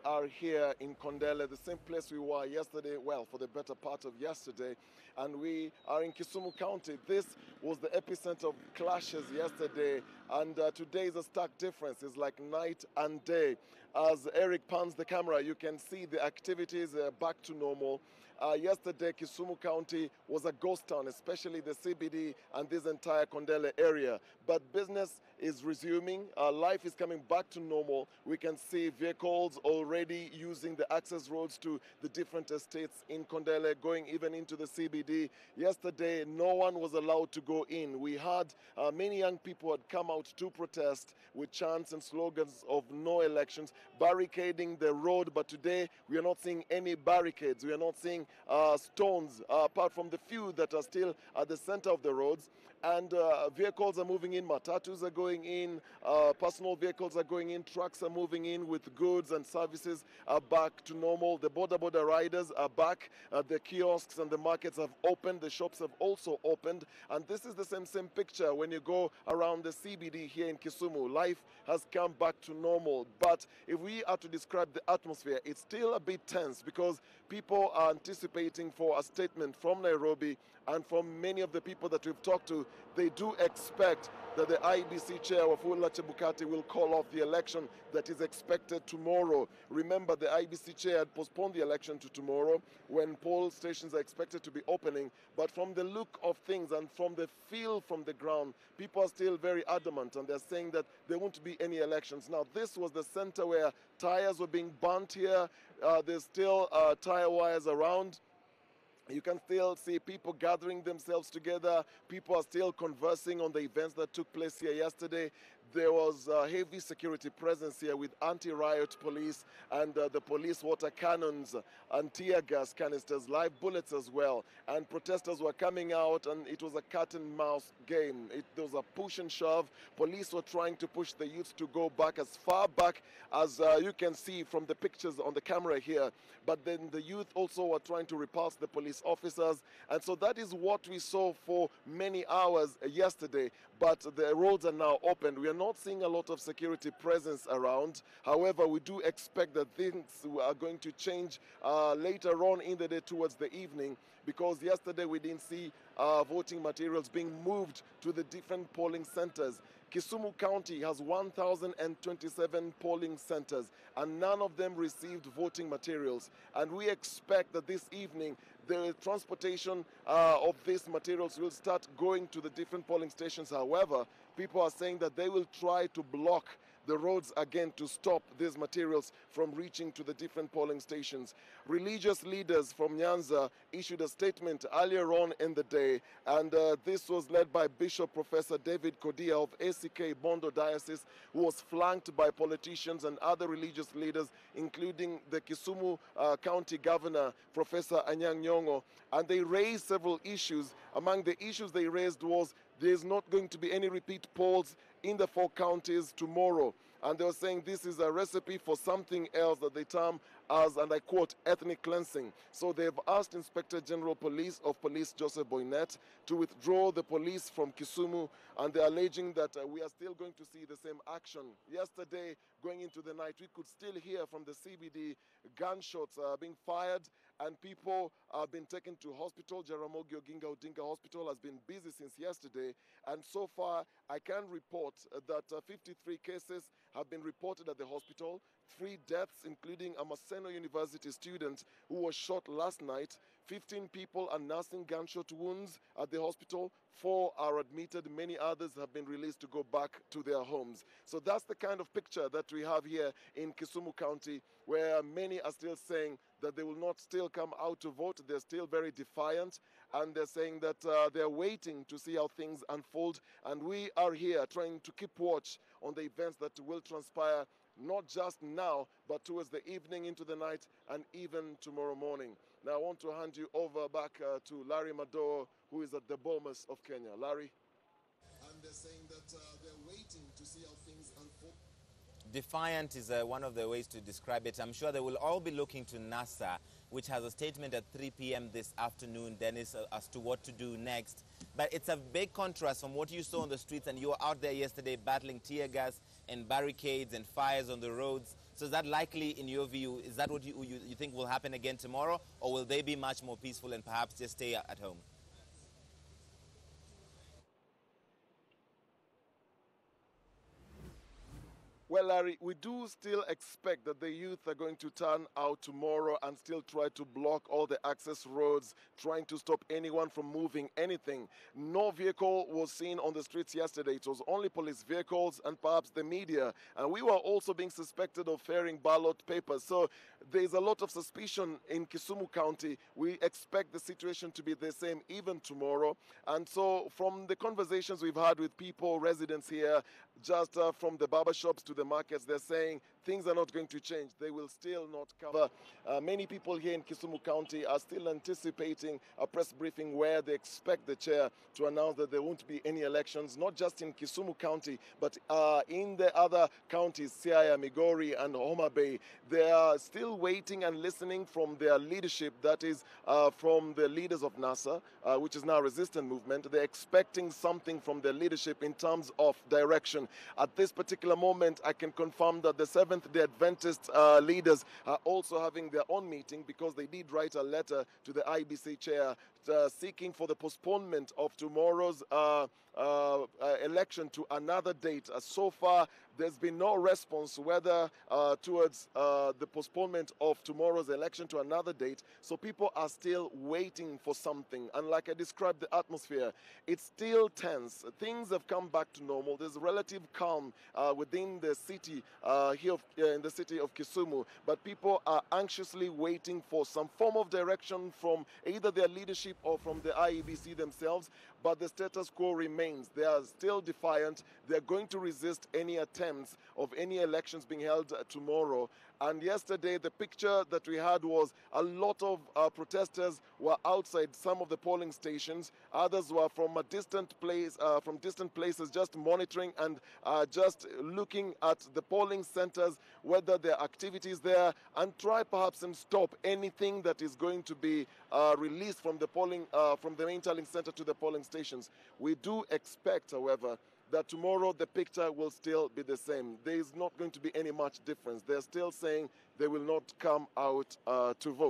are here in Kondele, the same place we were yesterday, well, for the better part of yesterday, and we are in Kisumu County. This was the epicenter of clashes yesterday, and today is a stark difference. It's like night and day. As Eric pans the camera, you can see the activities back to normal. Yesterday, Kisumu County was a ghost town, especially the CBD and this entire Kondele area. But business is resuming. Life is coming back to normal. We can see vehicles already using the access roads to the different estates in Kondele, going even into the CBD. Yesterday, no one was allowed to go in. We had many young people had come out to protest with chants and slogans of no elections, barricading the road. But today, we are not seeing any barricades. We are not seeing stones, apart from the few that are still at the center of the roads. And vehicles are moving in, matatus are going in, personal vehicles are going in, trucks are moving in with goods and services are back to normal. The border riders are back. The kiosks and the markets have opened. The shops have also opened. And this is the same picture when you go around the CBD here in Kisumu. Life has come back to normal. But if we are to describe the atmosphere, it's still a bit tense because people are anticipating for a statement from Nairobi, and from many of the people that we've talked to, they do expect that the IEBC chair, Wafula Chebukati, will call off the election that is expected tomorrow. Remember, the IEBC chair had postponed the election to tomorrow when poll stations are expected to be opening. But from the look of things and from the feel from the ground, people are still very adamant, and they're saying that there won't be any elections. Now, this was the center where tires were being burnt here. There's still tire wires around. You can still see people gathering themselves together. People are still conversing on the events that took place here yesterday. There was heavy security presence here with anti-riot police and the police water cannons and tear gas canisters, live bullets as well. And protesters were coming out, and it was a cat and mouse game. There was a push and shove. Police were trying to push the youth to go back as far back as you can see from the pictures on the camera here. But then the youth also were trying to repulse the police officers. And so that is what we saw for many hours yesterday. But the roads are now open. We are not seeing a lot of security presence around. However, we do expect that things are going to change later on in the day towards the evening, because yesterday we didn't see voting materials being moved to the different polling centers. Kisumu County has 1,027 polling centers, and none of them received voting materials. And we expect that this evening the transportation of these materials will start going to the different polling stations. However, people are saying that they will try to block the roads again to stop these materials from reaching to the different polling stations. Religious leaders from Nyanza issued a statement earlier on in the day, and this was led by Bishop Professor David Kodia of ACK Bondo Diocese, who was flanked by politicians and other religious leaders, including the Kisumu County Governor, Professor Anyang' Nyong'o. And they raised several issues. Among the issues they raised was there's not going to be any repeat polls in the 4 counties tomorrow. And they were saying this is a recipe for something else that they term as, and I quote, ethnic cleansing. So they've asked Inspector General of Police Joseph Boynet to withdraw the police from Kisumu, and they're alleging that we are still going to see the same action. Yesterday, going into the night, we could still hear from the CBD gunshots being fired, and people have been taken to hospital. Jaramogi Oginga Odinga Hospital has been busy since yesterday, and so far I can report that 53 cases have been reported at the hospital. 3 deaths, including a Maseno University student who was shot last night. 15 people are nursing gunshot wounds at the hospital. 4 are admitted. Many others have been released to go back to their homes. So that's the kind of picture that we have here in Kisumu County, where many are still saying that they will not still come out to vote. They're still very defiant, and they're saying that they're waiting to see how things unfold. And we are here trying to keep watch on the events that will transpire, not just now, but towards the evening, into the night, and even tomorrow morning. Now I want to hand you over back to Larry Madowo, who is at the Bomas of Kenya. Larry? And they're saying that they're waiting to see how things unfold. Defiant is one of the ways to describe it. I'm sure they will all be looking to NASA, which has a statement at 3 p.m. this afternoon, Dennis, as to what to do next. But it's a big contrast from what you saw on the streets, and you were out there yesterday battling tear gas and barricades and fires on the roads. So is that likely, in your view, is that what you think will happen again tomorrow, or will they be much more peaceful and perhaps just stay at home? Well, Larry, we do still expect that the youth are going to turn out tomorrow and still try to block all the access roads, trying to stop anyone from moving anything. No vehicle was seen on the streets yesterday. It was only police vehicles and perhaps the media. And we were also being suspected of ferrying ballot papers. So there's a lot of suspicion in Kisumu County. We expect the situation to be the same even tomorrow. And so from the conversations we've had with people, residents here, just from the barber shops to the markets, they're saying things are not going to change. They will still not cover. Many people here in Kisumu County are still anticipating a press briefing where they expect the chair to announce that there won't be any elections, not just in Kisumu County, but in the other counties, Siaya, Migori, and Homa Bay. They are still waiting and listening from their leadership, that is from the leaders of NASA, which is now a resistant movement. They're expecting something from their leadership in terms of direction. At this particular moment, I can confirm that the Seventh-day Adventist leaders are also having their own meeting, because they did write a letter to the IBC chair seeking for the postponement of tomorrow's election to another date. So far, there's been no response whether towards the postponement of tomorrow's election to another date. So people are still waiting for something. And like I described the atmosphere, it's still tense. Things have come back to normal. There's relative calm within the city here in the city of Kisumu. But people are anxiously waiting for some form of direction from either their leadership or from the IEBC themselves. But the status quo remains. They are still defiant. They're going to resist any attempts of any elections being held tomorrow. And yesterday, the picture that we had was a lot of protesters were outside some of the polling stations. Others were from a distant place, from distant places, just monitoring and just looking at the polling centers, whether there are activities there, and try perhaps and stop anything that is going to be released from the polling, from the main tallying center to the polling stations. We do expect, however, that tomorrow the picture will still be the same. There is not going to be any much difference. They're still saying they will not come out to vote.